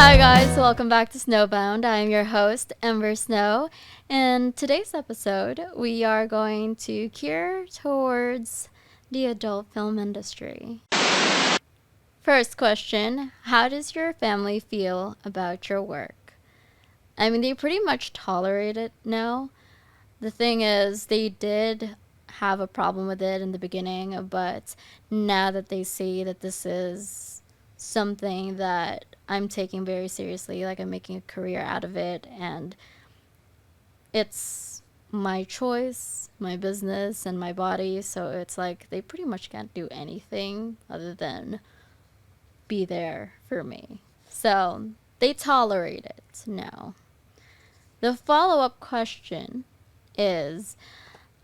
Hi guys, welcome back to Snowbound. I am your host, Ember Snow, and today's episode we are going to gear towards the adult film industry. First question, how does your family feel about your work? I mean, they pretty much tolerate it now. The thing is, they did have a problem with it in the beginning, but now that they see that this is something that I'm taking very seriously, like I'm making a career out of it, and it's my choice, my business, and my body, so it's like they pretty much can't do anything other than be there for me. So they tolerate it now. The follow-up question is,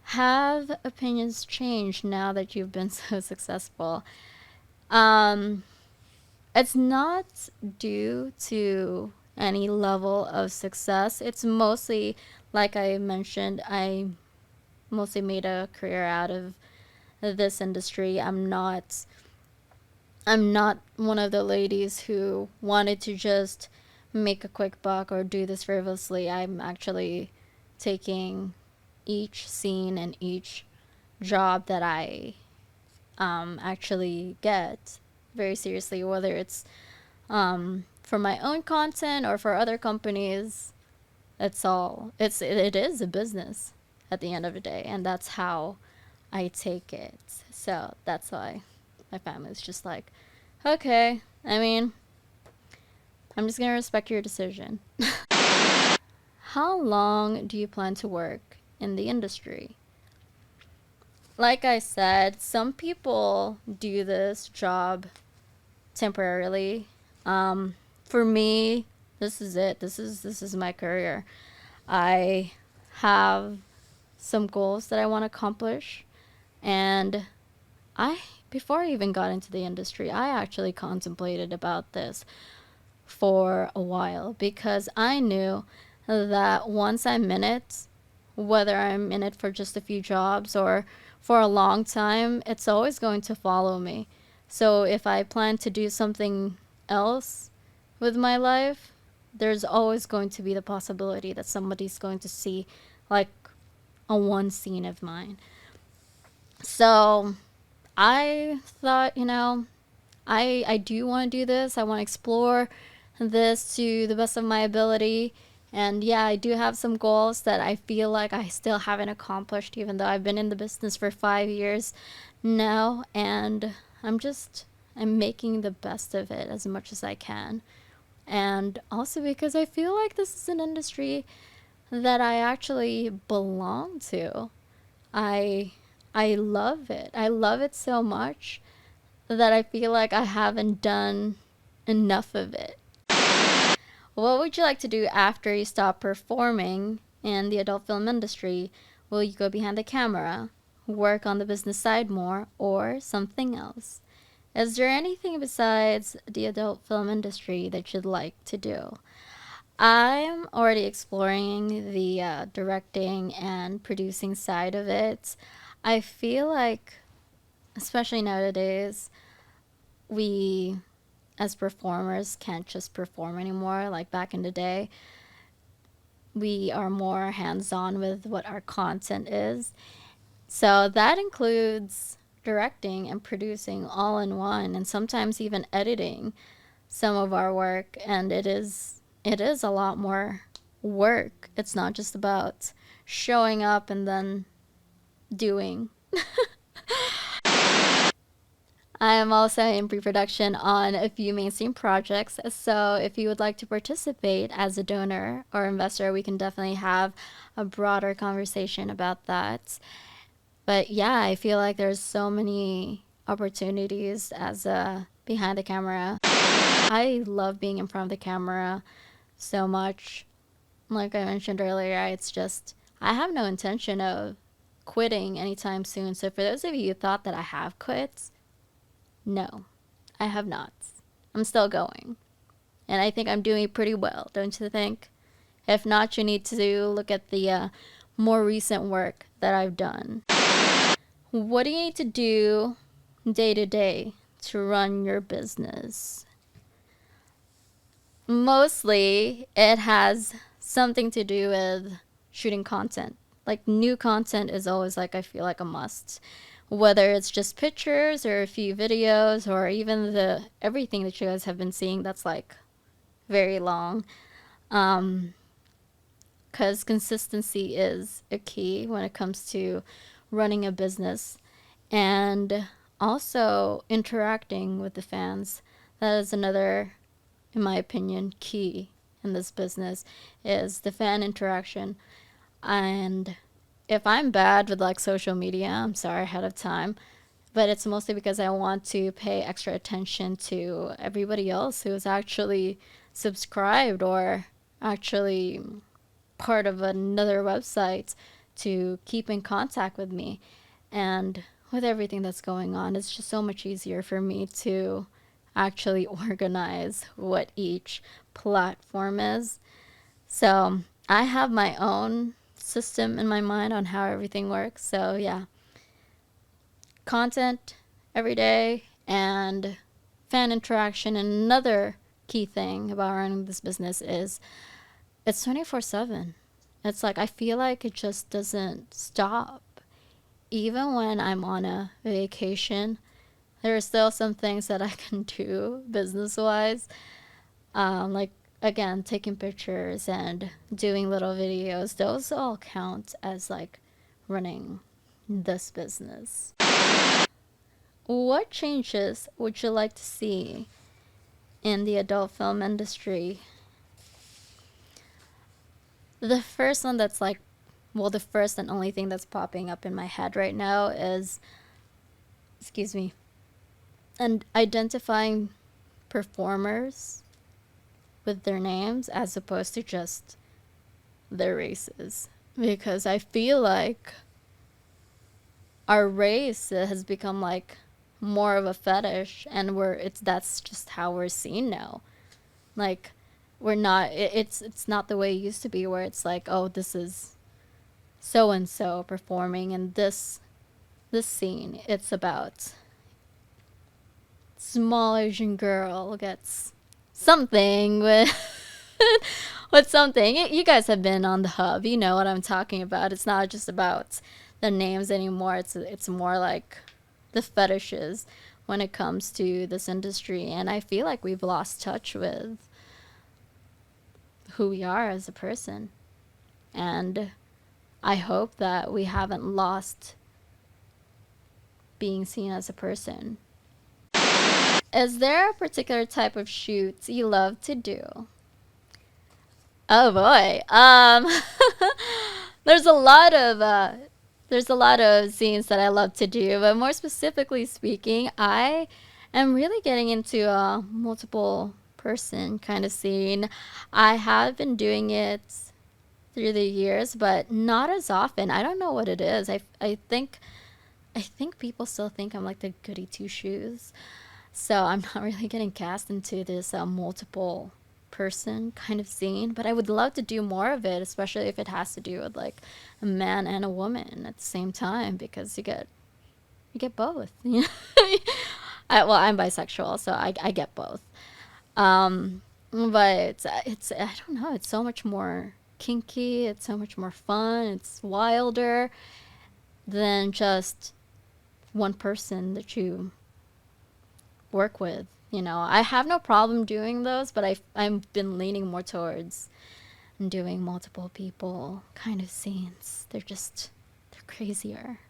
have opinions changed now that you've been so successful? It's not due to any level of success. It's mostly, like I mentioned, I mostly made a career out of this industry. I'm not one of the ladies who wanted to just make a quick buck or do this frivolously. I'm actually taking each scene and each job that I actually get very seriously, whether it's for my own content or for other companies. It is a business at the end of the day, and that's how I take it. So that's why my family's just like, okay, I mean, I'm just gonna respect your decision. How long do you plan to work in the industry? Like I said, some people do this job temporarily. For me, this is it. This is my career. I have some goals that I want to accomplish, and I before I even got into the industry, I actually contemplated about this for a while because I knew that once I'm in it, whether I'm in it for just a few jobs or for a long time, it's always going to follow me. So if I plan to do something else with my life, there's always going to be the possibility that somebody's going to see like a one scene of mine. So I thought, I do want to do this. I want to explore this to the best of my ability. And yeah, I do have some goals that I feel like I still haven't accomplished, even though I've been in the business for 5 years now. And I'm making the best of it as much as I can. And also because I feel like this is an industry that I actually belong to. I I love it. I love it so much that I feel like I haven't done enough of it. What would you like to do after you stop performing in the adult film industry? Will you go behind the camera, work on the business side more, or something else? Is there anything besides the adult film industry that you'd like to do? I'm already exploring the directing and producing side of it. I feel like, especially nowadays, we as performers can't just perform anymore. Like back in the day, we are more hands on with what our content is. So that includes directing and producing all in one, and sometimes even editing some of our work. And it is a lot more work. It's not just about showing up and then doing. I am also in pre-production on a few mainstream projects, so if you would like to participate as a donor or investor, we can definitely have a broader conversation about that. But yeah, I feel like there's so many opportunities as a behind the camera. I love being in front of the camera so much. Like I mentioned earlier, it's just, I have no intention of quitting anytime soon. So for those of you who thought that I have quit, no, I have not. I'm still going. And I think I'm doing pretty well, don't you think? If not, you need to look at the more recent work that I've done. What do you need to do day to day to run your business? Mostly, it has something to do with shooting content. Like, new content is always, like, I feel like a must. Whether it's just pictures or a few videos or even the everything that you guys have been seeing that's like very long. Because consistency is a key when it comes to running a business, and also interacting with the fans. That is another, in my opinion, key in this business, is the fan interaction. And if I'm bad with like social media, I'm sorry ahead of time, but it's mostly because I want to pay extra attention to everybody else who's actually subscribed or actually part of another website to keep in contact with me. And with everything that's going on, it's just so much easier for me to actually organize what each platform is. So I have my own system in my mind on how everything works. So yeah, content every day and fan interaction. And another key thing about running this business is it's 24/7. It's like I feel like it just doesn't stop. Even when I'm on a vacation, there are still some things that I can do business wise. Like, again, taking pictures and doing little videos. Those all count as like running this business. What changes would you like to see in the adult film industry? The first one that's like, well, the first and only thing that's popping up in my head right now is, excuse me, and identifying performers with their names as opposed to just their races. Because I feel like our race has become like more of a fetish, and that's just how we're seen now. Like, we're not, it's not the way it used to be, where it's like, oh, this is so and so performing in this scene. It's about small Asian girl gets something with with something. You guys have been on the hub, you know what I'm talking about. It's not just about the names anymore. It's more like the fetishes when it comes to this industry, and I feel like we've lost touch with who we are as a person. And I hope that we haven't lost being seen as a person. Is there a particular type of shoots you love to do? Oh boy. There's a lot of scenes that I love to do, but more specifically speaking, I am really getting into a multiple person kind of scene. I have been doing it through the years, but not as often. I don't know what it is. I think people still think I'm like the goody two shoes. So I'm not really getting cast into this multiple person kind of scene, but I would love to do more of it, especially if it has to do with like a man and a woman at the same time, because you get both. I'm bisexual, so I get both. But it's I don't know. It's so much more kinky. It's so much more fun. It's wilder than just one person that you work with. I have no problem doing those, but I've been leaning more towards doing multiple people kind of scenes. They're crazier.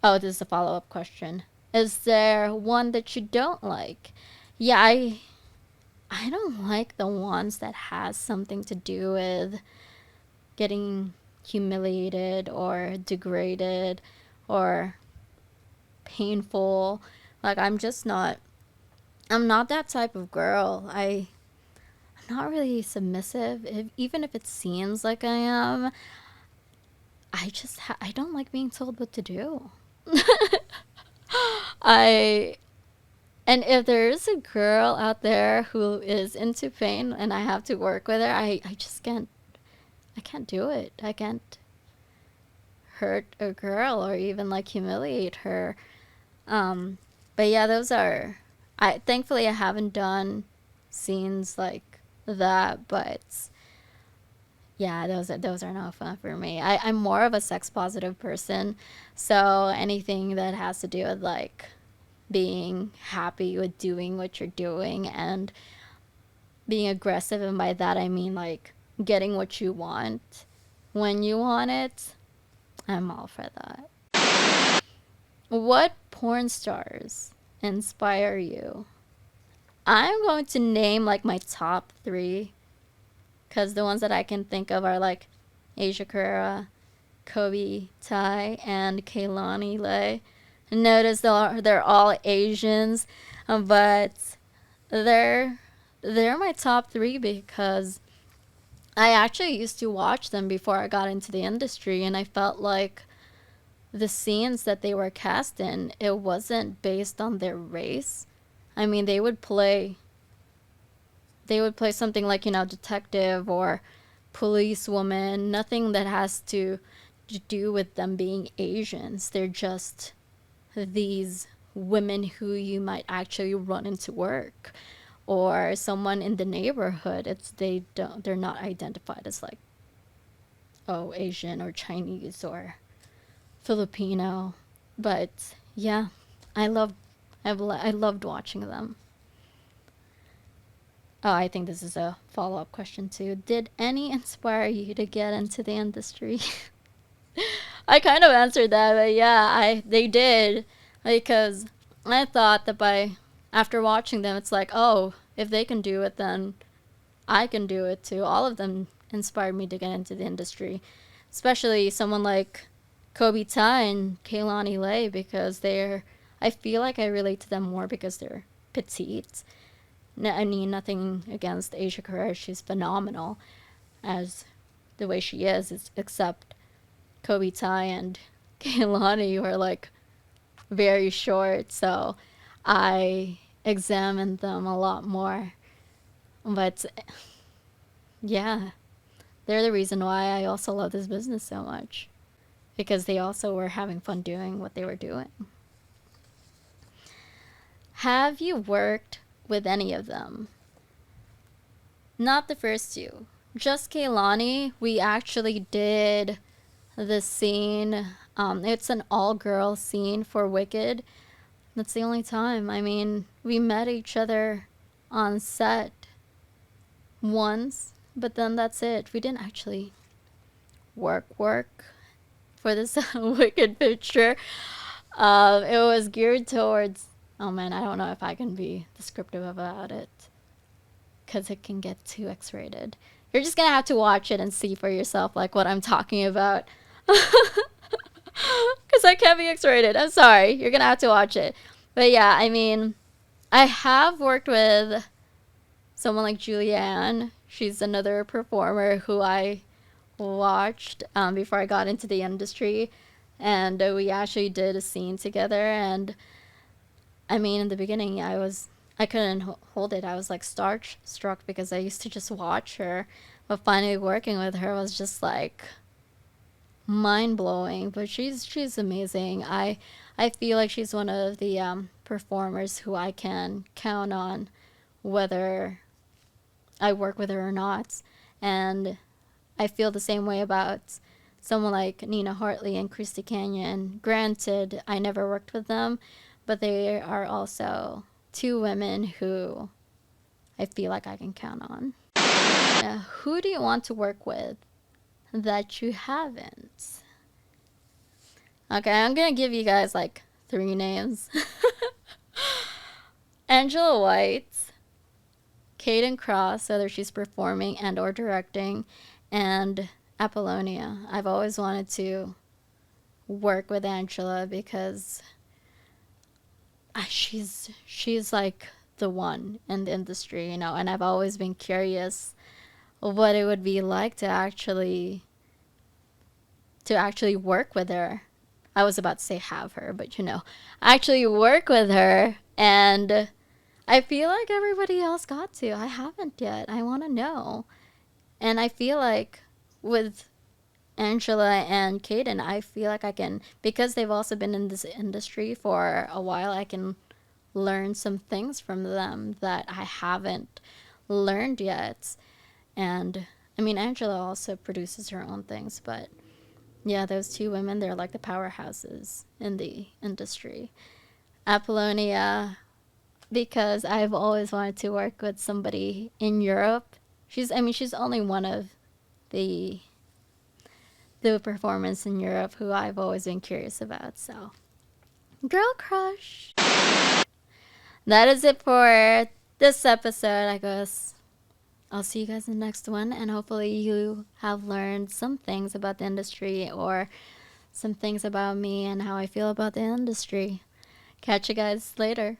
Oh, this is a follow-up question. Is there one that you don't like? Yeah, I don't like the ones that has something to do with getting humiliated or degraded or painful. Like, I'm just not I'm not that type of girl. I'm not really submissive. Even if it seems like I am, I don't like being told what to do. I And if there is a girl out there who is into pain and I have to work with her, I just can't. I can't do it. I can't hurt a girl or even like humiliate her. Um, but yeah, those are. I thankfully I haven't done scenes like that, but yeah, those are no fun for me. I'm more of a sex positive person, so anything that has to do with like being happy with doing what you're doing and being aggressive, and by that I mean like getting what you want when you want it, I'm all for that. What porn stars inspire you? I'm going to name like my top three, because the ones that I can think of are like Asia Carrera, Kobe Tai, and Kaylani Lay. Notice they're all Asians, but they're they're my top three because I actually used to watch them before I got into the industry, and I felt like the scenes that they were cast in, it wasn't based on their race. I mean, they would play something like, detective or policewoman, nothing that has to do with them being Asians. They're just these women who you might actually run into work, or someone in the neighborhood. They're not identified as like, oh, Asian or Chinese or Filipino. But yeah, I loved I loved watching them. Oh, I think this is a follow-up question too. Did any inspire you to get into the industry? I kind of answered that, but yeah, I they did, because I thought that by after watching them, it's like, oh, if they can do it, then I can do it too. All of them inspired me to get into the industry, especially someone like Kobe Tai and Kaylani Lay, because I feel like I relate to them more because they're petite. I mean, nothing against Asia Carrera. She's phenomenal as the way she is, except Kobe Tai and Kaylani were like very short, so I examined them a lot more. But yeah, they're the reason why I also love this business so much, because they also were having fun doing what they were doing. Have you worked with any of them? Not the first two. Just Kaylani. We actually did the scene. It's an all-girl scene for Wicked. That's the only time. I mean, we met each other on set once, but then that's it. We didn't actually work for this Wicked picture. It was geared towards. Oh man, I don't know if I can be descriptive about it, because it can get too X-rated. You're just gonna have to watch it and see for yourself, like what I'm talking about. Because I can't be X-rated. I'm sorry. You're gonna have to watch it. But yeah, I mean, I have worked with someone like Julianne. She's another performer who I watched before I got into the industry, and we actually did a scene together. And I mean, in the beginning, I couldn't hold it. I was like starstruck because I used to just watch her, but finally working with her was just like mind blowing. But she's amazing. I feel like she's one of the performers who I can count on, whether I work with her or not. And I feel the same way about someone like Nina Hartley and Christy Canyon. Granted, I never worked with them, but they are also two women who I feel like I can count on. Who do you want to work with that you haven't? Okay, I'm gonna give you guys like 3 names. Angela White, Kaden Cross, whether she's performing and or directing, and Apollonia. I've always wanted to work with Angela because she's like the one in the industry, and I've always been curious of what it would be like to actually work with her. I was about to say have her, but actually work with her. And I feel like everybody else got to. I haven't yet. I want to know. And I feel like with Angela and Kaden, I feel like I can, because they've also been in this industry for a while, I can learn some things from them that I haven't learned yet. And I mean, Angela also produces her own things, but yeah, those two women, they're like the powerhouses in the industry. Apollonia, because I've always wanted to work with somebody in Europe. She's only one of the performance in Europe who I've always been curious about. So, girl crush. That is it for this episode, I guess. I'll see you guys in the next one, and hopefully you have learned some things about the industry or some things about me and how I feel about the industry. Catch you guys later.